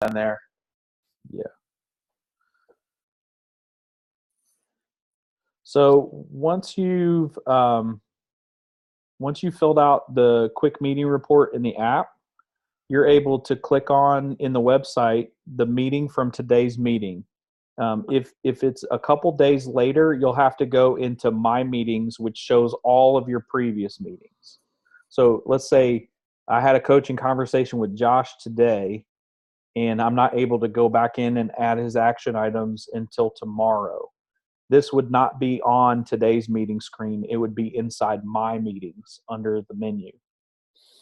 down there. Yeah. So once you've filled out the quick meeting report in the app, you're able to click on in the website the meeting from today's meeting. If it's a couple days later, you'll have to go into My Meetings, which shows all of your previous meetings. So let's say I had a coaching conversation with Josh today, and I'm not able to go back in and add his action items until tomorrow. This would not be on today's meeting screen. It would be inside My Meetings under the menu.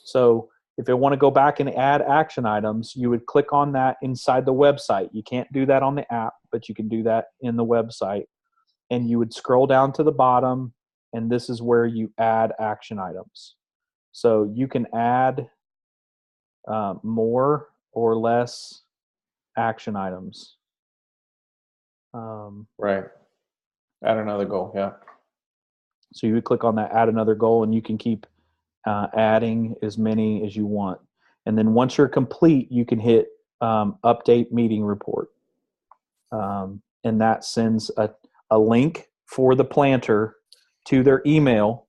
So if you want to go back and add action items, you would click on that inside the website. You can't do that on the app, but you can do that in the website. And you would scroll down to the bottom, and this is where you add action items. So you can add more or less action items. Right. Add another goal, yeah. So you would click on that, add another goal, and you can keep adding as many as you want. And then once you're complete, you can hit update meeting report. And that sends a link for the planter to their email.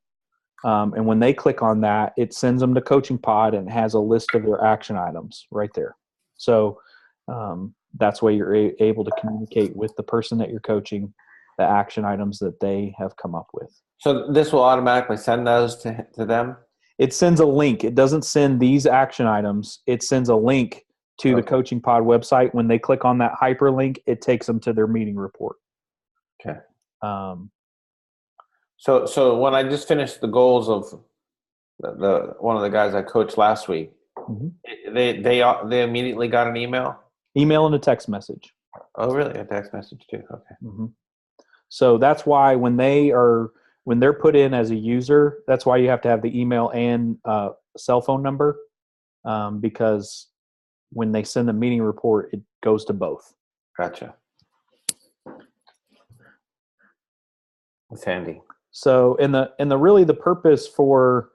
And when they click on that, it sends them to Coaching Pod and has a list of their action items right there. So that's why you're able to communicate with the person that you're coaching the action items that they have come up with. So this will automatically send those to them? It sends a link. It doesn't send these action items. It sends a link to the Coaching Pod website. When they click on that hyperlink, it takes them to their meeting report. Okay. So when I just finished the goals of the one of the guys I coached last week, they immediately got an email? Email and a text message. Oh, really? A text message too? Okay. Mm-hmm. So that's why when they're put in as a user, that's why you have to have the email and cell phone number, because when they send the meeting report, it goes to both. Gotcha. That's handy. So the purpose for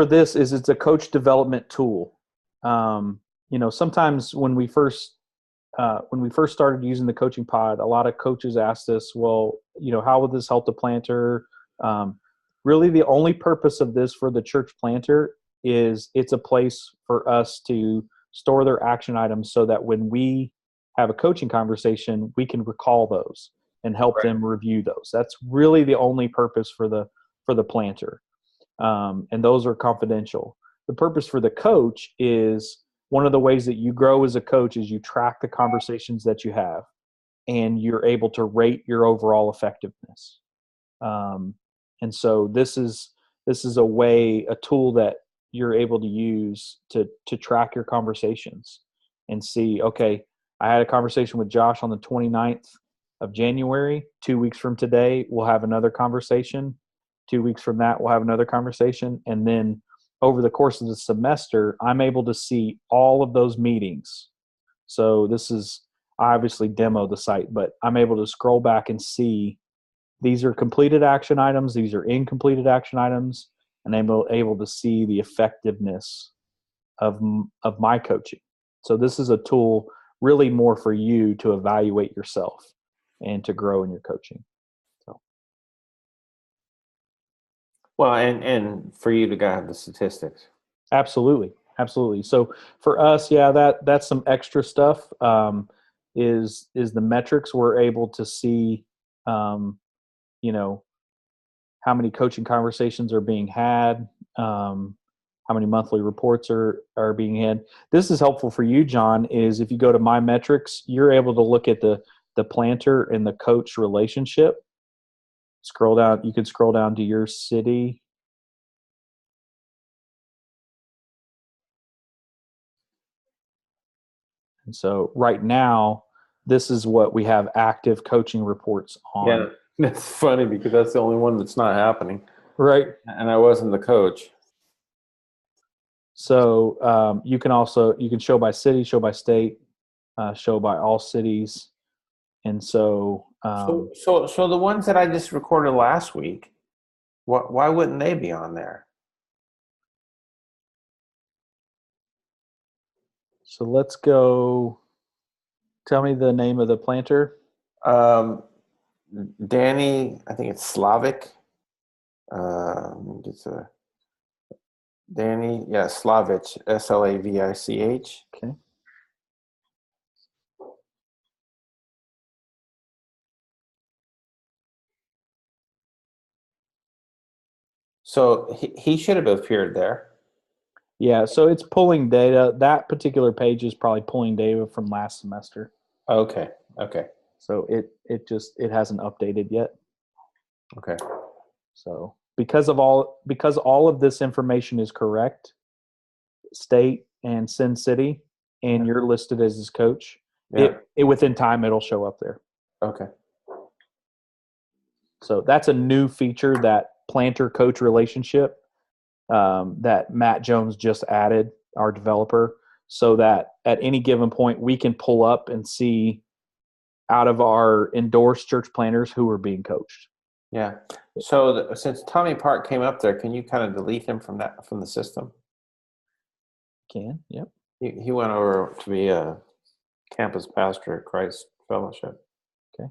this is it's a coach development tool. Sometimes when we first started using the Coaching Pod, a lot of coaches asked us, well, how would this help the planter? Really, the only purpose of this for the church planter is it's a place for us to store their action items so that when we have a coaching conversation, we can recall those and help them review those. That's really the only purpose for the planter. And those are confidential. The purpose for the coach is one of the ways that you grow as a coach is you track the conversations that you have, and you're able to rate your overall effectiveness. And so this is a tool that you're able to use to track your conversations and see, okay, I had a conversation with Josh on the 29th of January. 2 weeks from today, we'll have another conversation. 2 weeks from that, we'll have another conversation. And then over the course of the semester, I'm able to see all of those meetings. So I obviously demo the site, but I'm able to scroll back and see these are completed action items, these are incompleted action items, and I'm able to see the effectiveness of my coaching. So this is a tool really more for you to evaluate yourself and to grow in your coaching. Well, and for you to have the statistics. Absolutely. So for us, that's some extra stuff. Is the metrics we're able to see, how many coaching conversations are being had, how many monthly reports are being had. This is helpful for you, John, is if you go to My Metrics, you're able to look at the planter and the coach relationship. Scroll down. You can scroll down to your city. And so right now, this is what we have active coaching reports on. Yeah, that's funny because that's the only one that's not happening. Right. And I wasn't the coach. So you can show by city, show by state, show by all cities. And so the ones that I just recorded last week, why wouldn't they be on there? So let's go. Tell me the name of the planter. Danny, I think it's Slavic. It's a Danny, yeah, Slavich, Slavich. Okay. So he should have appeared there. Yeah, so it's pulling data. That particular page is probably pulling data from last semester. Okay. Okay. So it hasn't updated yet. Okay. So because all of this information is correct, state and Sin City, and you're listed as his coach, Yeah. it within time it'll show up there. Okay. So that's a new feature, that planter coach relationship, that Matt Jones just added, our developer, so that at any given point we can pull up and see out of our endorsed church planters who are being coached. Yeah. So since Tommy Park came up there, can you kind of delete him from the system? Can, yep. He went over to be a campus pastor at Christ Fellowship. Okay.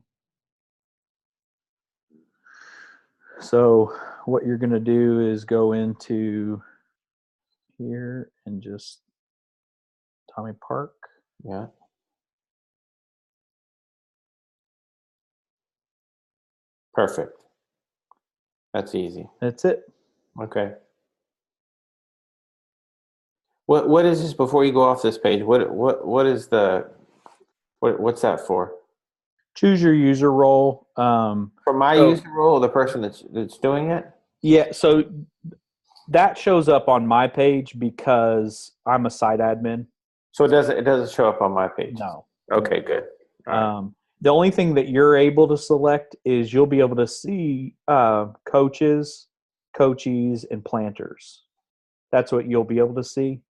So what you're going to do is go into here and just Tommy Park. Yeah. Perfect. That's easy. That's it. Okay. What is this before you go off this page? What's that for? Choose your user role. For my user role, the person that's doing it? Yeah, so that shows up on my page because I'm a site admin. So it doesn't show up on my page? No. Okay, good. The only thing that you're able to select is you'll be able to see coaches, coachees, and planters. That's what you'll be able to see.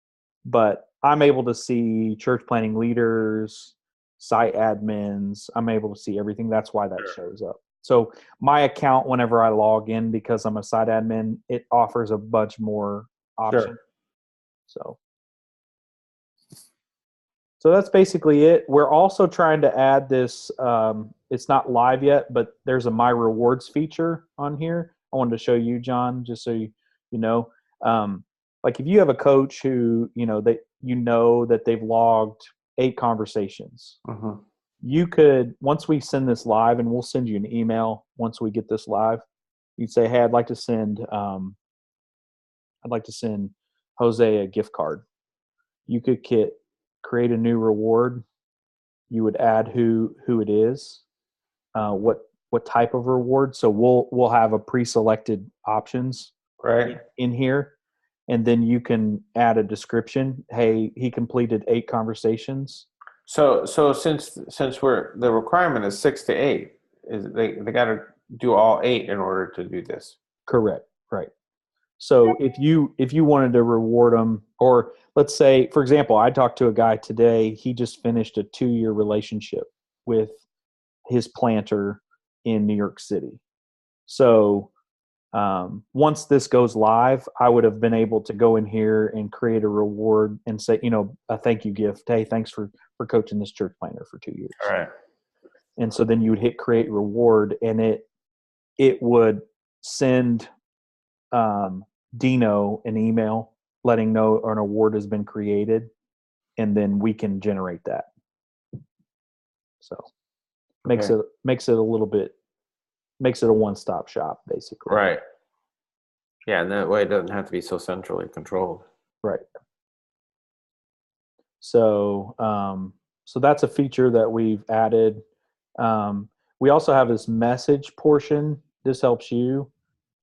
But I'm able to see church planting leaders, site admins. I'm able to see everything. That's why that shows up. So my account, whenever I log in, because I'm a site admin, it offers a bunch more options. Sure. So that's basically it. We're also trying to add this. It's not live yet, but there's a My Rewards feature on here. I wanted to show you, John, just so you know. Like if you have a coach who that they've logged 8 conversations, you could, once we send this live, and we'll send you an email once we get this live. You'd say, "Hey, I'd like to send Jose a gift card." You could create a new reward. You would add who it is, what type of reward. So we'll have a pre-selected options in here, and then you can add a description. Hey, he completed 8 conversations. So since the requirement is 6 to 8, they got to do all 8 in order to do this. Correct. Right. So if you wanted to reward them, or let's say, for example, I talked to a guy today. He just finished a 2-year relationship with his planter in New York City. So once this goes live, I would have been able to go in here and create a reward and say, a thank you gift. Hey, thanks for coaching this church planter for 2 years. All right. And so then you would hit create reward, and it would send Dino an email letting know an award has been created, and then we can generate that. So makes it a little bit, makes it a one-stop shop, basically. Right. Yeah, and that way it doesn't have to be so centrally controlled. Right. So so that's a feature that we've added. We also have this message portion. This helps you.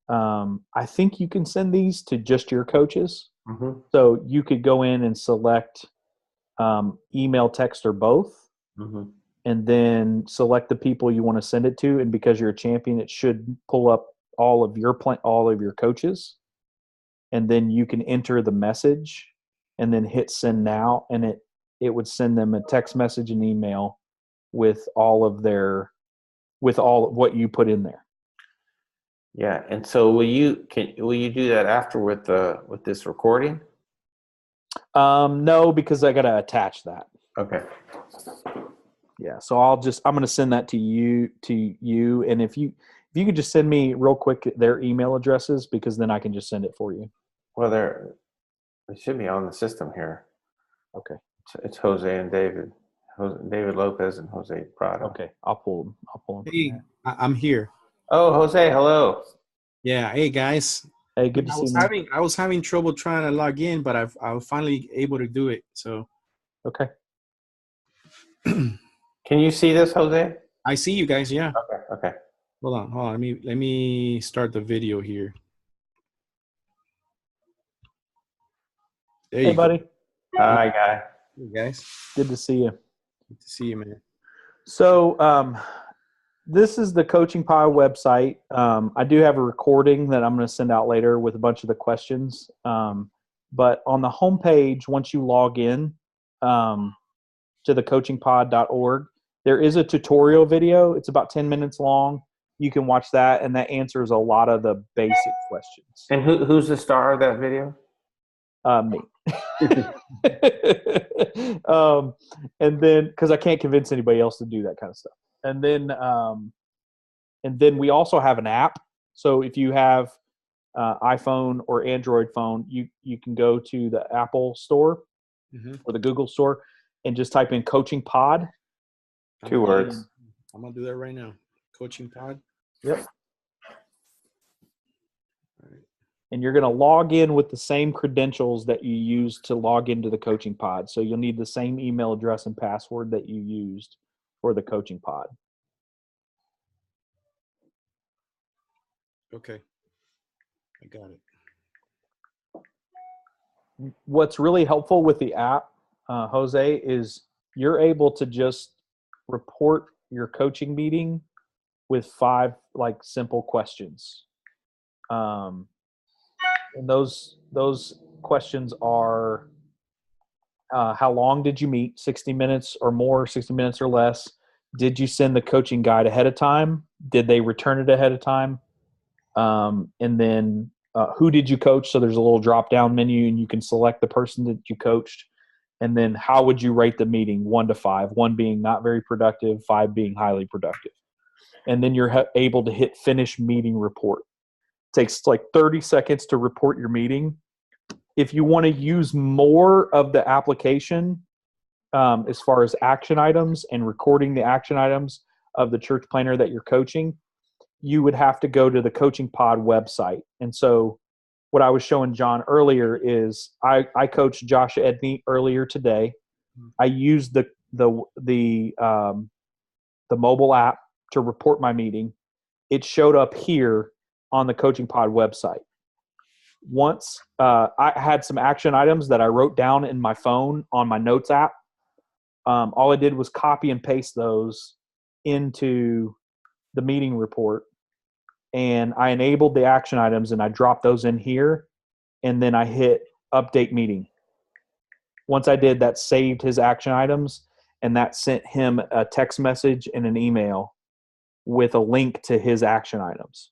I think you can send these to just your coaches. So you could go in and select email, text, or both, and then select the people you want to send it to. And because you're a champion, it should pull up all of your coaches, and then you can enter the message and then hit send now, and it would send them a text message and email with all of what you put in there. Yeah, and so will you do that after with this recording? No, because I got to attach that. Okay. Yeah. So I'm going to send that to you. And if you could just send me real quick their email addresses, because then I can just send it for you. Well, they should be on the system here. Okay. It's Jose and David. David Lopez and Jose Prado. Okay. I'll pull them. Hey, I'm here. Oh, Jose, hello. Yeah. Hey, guys. Hey, good to see you. I was having trouble trying to log in, but I was finally able to do it. So. Okay. Can you see this, Jose? I see you guys. Yeah. Okay. Hold on. Let me start the video here. There Hey, you buddy. go. Hi, guy. Hey, guys. Good to see you. Good to see you, man. So, this is the Coaching Pie website. I do have a recording that I'm going to send out later with a bunch of the questions. But on the homepage, once you log in to the coachingpod.org, there is a tutorial video. It's about 10 minutes long. You can watch that, and that answers a lot of the basic questions. And who's the star of that video? Me. And then, because I can't convince anybody else to do that kind of stuff. And then we also have an app. So if you have iPhone or Android phone, you can go to the Apple store or the Google store and just type in Coaching Pod. 2 words. I'm gonna do that right now. Coaching Pod. Yep. All right. And you're going to log in with the same credentials that you used to log into the Coaching Pod. So you'll need the same email address and password that you used for the Coaching Pod. Okay. I got it. What's really helpful with the app, Jose, is you're able to just report your coaching meeting with 5 simple questions. And those questions are, how long did you meet? 60 minutes or more, 60 minutes or less? Did you send the coaching guide ahead of time? Did they return it ahead of time? And then who did you coach? So there's a little drop-down menu, and you can select the person that you coached. And then how would you rate the meeting, 1 to 5, 1 being not very productive, 5 being highly productive. And then you're able to hit finish meeting report. It takes 30 seconds to report your meeting. If you want to use more of the application as far as action items and recording the action items of the church planner that you're coaching, you would have to go to the Coaching Pod website. And so what I was showing John earlier is I coached Josh Edney earlier today. I used the mobile app to report my meeting. It showed up here on the Coaching Pod website. Once I had some action items that I wrote down in my phone on my notes app. All I did was copy and paste those into the meeting report, and I enabled the action items, and I dropped those in here, and then I hit update meeting. Once I did, that saved his action items, and that sent him a text message and an email with a link to his action items.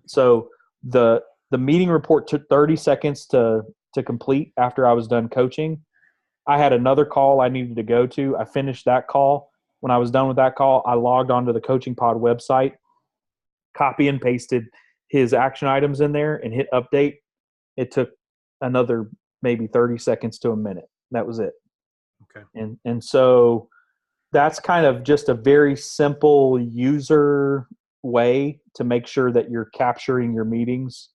So the meeting report took 30 seconds to complete after I was done coaching. I had another call I needed to go to. I finished that call. When I was done with that call, I logged onto the Coaching Pod website, copy and pasted his action items in there, and hit update. It took another maybe 30 seconds to a minute. That was it. Okay. And so that's kind of just a very simple user way to make sure that you're capturing your meetings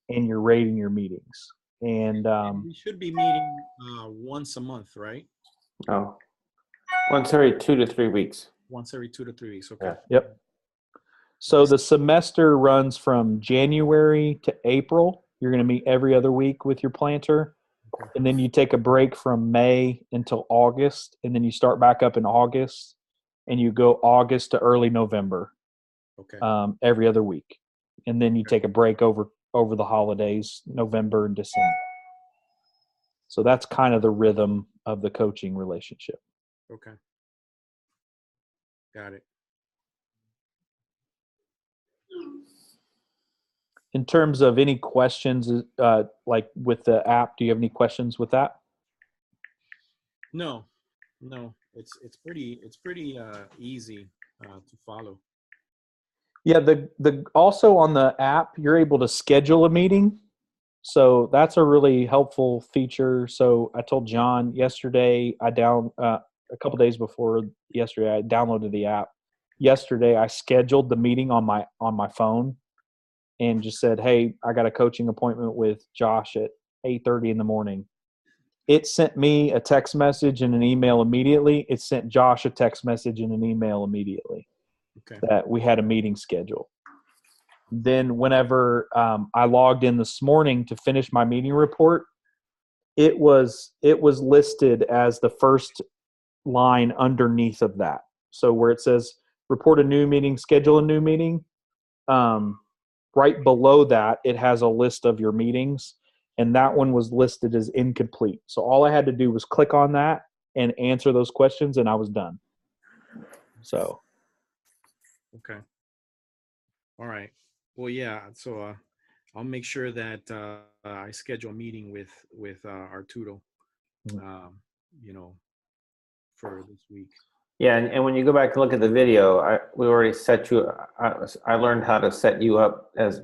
and you're rating your meetings. And we should be meeting once a month, right? Oh, once every 2 to 3 weeks. Once every 2 to 3 weeks. Okay. Yeah. Yep. So the semester runs from January to April. You're going to meet every other week with your planter. Okay. And then you take a break from May until August. And then you start back up in August. And you go August to early November. Okay. Every other week. And then you take a break over the holidays, November and December. So that's kind of the rhythm of the coaching relationship. Okay. Got it. In terms of any questions, like with the app, do you have any questions with that? No, no, it's pretty easy to follow. Yeah, the also on the app, you're able to schedule a meeting. So that's a really helpful feature. So I told John yesterday, a couple days before yesterday, I downloaded the app. Yesterday, I scheduled the meeting on my phone and just said, "Hey, I got a coaching appointment with Josh at 8:30 in the morning." It sent me a text message and an email immediately. It sent Josh a text message and an email immediately Okay. that we had a meeting scheduled. Then whenever I logged in this morning to finish my meeting report, it was listed as the first line underneath of that. So where it says report a new meeting, schedule a new meeting, right below that, it has a list of your meetings, and that one was listed as incomplete. So all I had to do was click on that and answer those questions, and I was done. So. Okay. All right. Well, yeah. So I'll make sure that I schedule a meeting with Arturo, you know, for this week. Yeah, and when you go back and look at the video, we already set you. I learned how to set you up as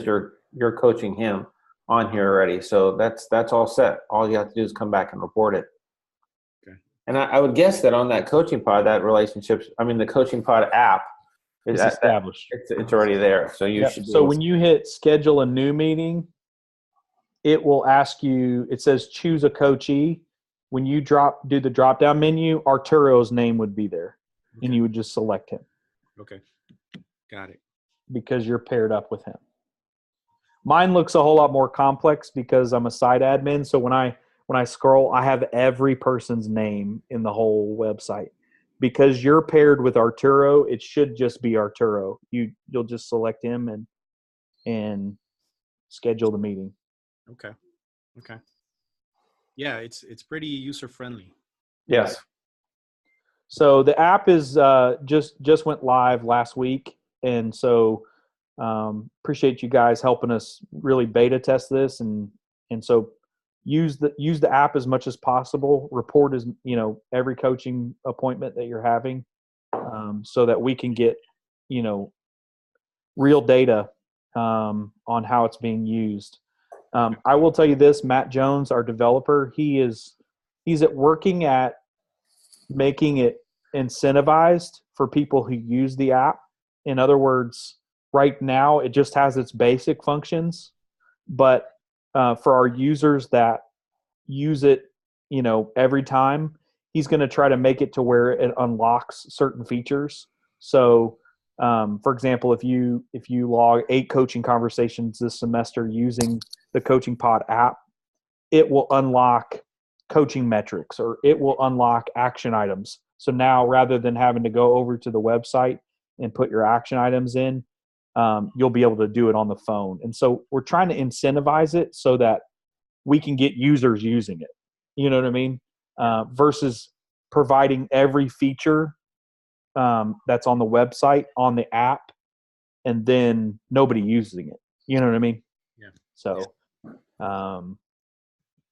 you're coaching him on here already. So that's all set. All you have to do is come back and report it. Okay. And I would guess that on that coaching pod, the coaching pod app, It's established. It's already there. So you should. So when you hit schedule a new meeting, it will ask you. It says choose a coachee. When you do the drop down menu, Arturo's name would be there, and you would just select him. Okay, got it. Because you're paired up with him. Mine looks a whole lot more complex because I'm a site admin. So when I scroll, I have every person's name in the whole website. Because you're paired with Arturo, it should just be Arturo. You'll just select him and schedule the meeting. Okay. Yeah, it's pretty user friendly. Yes. So the app is just went live last week, and so appreciate you guys helping us really beta test this, and so use the app as much as possible. Report every coaching appointment that you're having, so that we can get real data on how it's being used. I will tell you this: Matt Jones, our developer, he's working at making it incentivized for people who use the app. In other words, right now it just has its basic functions, but for our users that use it, every time, he's going to try to make it to where it unlocks certain features. So, for example, if you log 8 coaching conversations this semester using the Coaching Pod app, it will unlock coaching metrics, or it will unlock action items. So now, rather than having to go over to the website and put your action items in, you'll be able to do it on the phone. And so we're trying to incentivize it so that we can get users using it. You know what I mean? Versus providing every feature that's on the website, on the app, and then nobody using it. You know what I mean? Yeah. So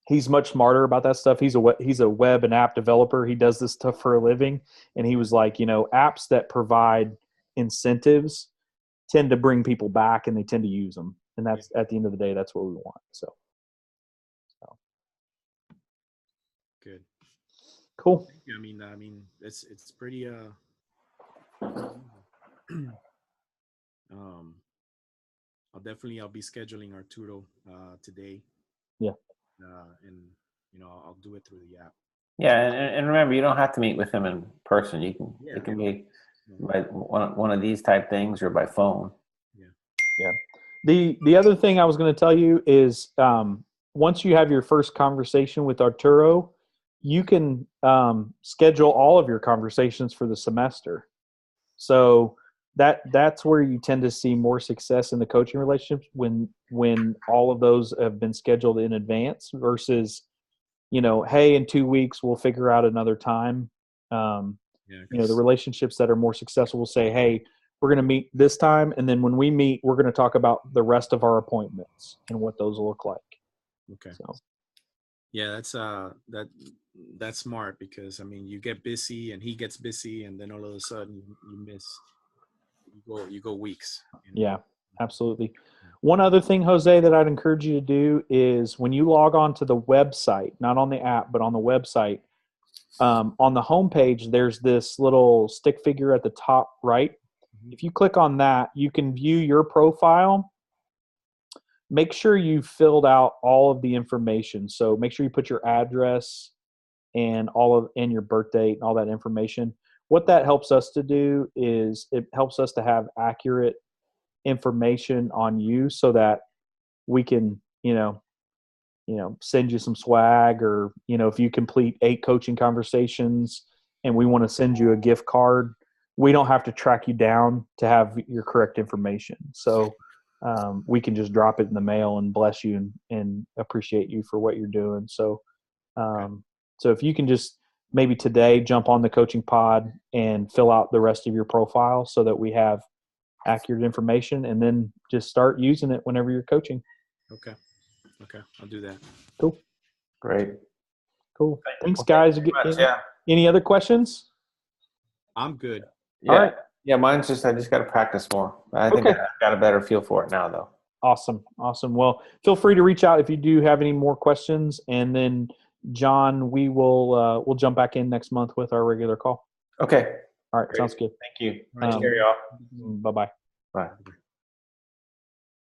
he's much smarter about that stuff. He's a web and app developer. He does this stuff for a living. And he was like, apps that provide incentives tend to bring people back, and they tend to use them. And that's, at the end of the day, that's what we want. So. Good. Cool. I mean, it's pretty. I'll be scheduling Arturo today. Yeah. And I'll do it through the app. Yeah, and remember, you don't have to meet with him in person. You can it can be by one of these type things or by phone. Yeah. The other thing I was going to tell you is once you have your first conversation with Arturo, you can schedule all of your conversations for the semester. So that's where you tend to see more success in the coaching relationships when all of those have been scheduled in advance versus, hey, in 2 weeks we'll figure out another time. The relationships that are more successful will say, hey, we're going to meet this time, and then when we meet, we're going to talk about the rest of our appointments and what those will look like. Okay. So. Yeah, that's smart because I mean you get busy and he gets busy and then all of a sudden you miss you go weeks. Yeah, absolutely. One other thing, Jose, that I'd encourage you to do is when you log on to the website, not on the app, but on the website, on the homepage, there's this little stick figure at the top right. Mhm. If you click on that, you can view your profile. Make sure you filled out all of the information. So make sure you put your address and your birth date and all that information. What that helps us to do is it helps us to have accurate information on you so that we can, send you some swag, or, if you complete 8 coaching conversations and we want to send you a gift card, we don't have to track you down to have your correct information. So we can just drop it in the mail and bless you and appreciate you for what you're doing. So, so if you can just maybe today jump on the coaching pod and fill out the rest of your profile so that we have accurate information, and then just start using it whenever you're coaching. Okay, I'll do that. Cool. Great. Cool. Thanks, Well, guys. thank you very much. Yeah. Any other questions? I'm good. Yeah. All right. Yeah, mine's just I just got to practice more. I think Okay. I got a better feel for it now, though. Awesome. Well, feel free to reach out if you do have any more questions, and then John, we'll jump back in next month with our regular call. Okay. All right. Great. Sounds good. Thank you. Right. Take care, y'all. Bye-bye. Bye.